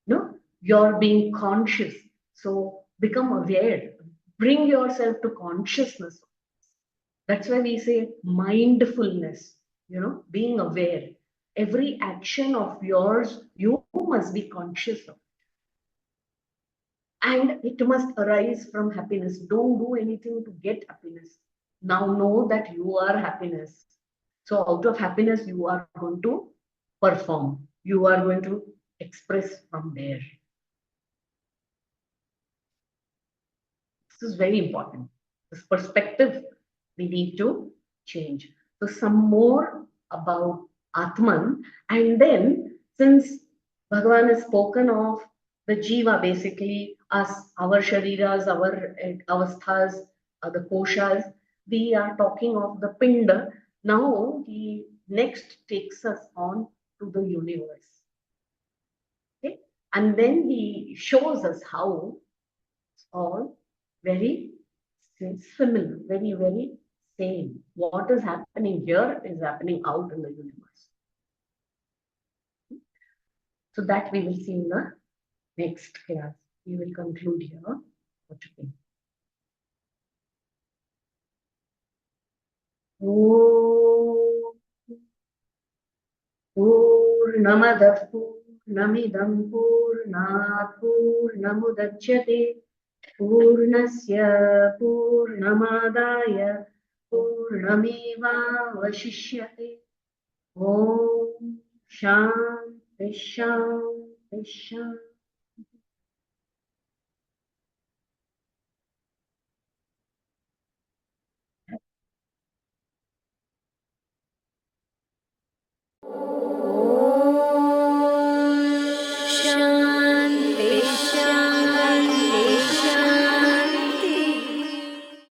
No? You're being conscious. So become aware. Bring yourself to consciousness. That's why we say mindfulness, being aware. Every action of yours, you must be conscious of. And it must arise from happiness. Don't do anything to get happiness. Now know that you are happiness. So out of happiness, you are going to perform. You are going to express from there. This is very important. This perspective we need to change. So some more about Atman. And then since Bhagavan has spoken of the jiva, basically us, our shariras, our avasthas, the koshas, we are talking of the pinda. Now he next takes us on to the universe. Okay? And then he shows us how it's all very similar, very, very same. What is happening here is happening out in the universe. So that we will see in the next class. We will conclude here for today. Oh. Purnamadah Purnamidam Purnat Purnamudachyate Purnasya Purnamadaya Purnameva Vashishyate. Om Shanti Shanti Shanti.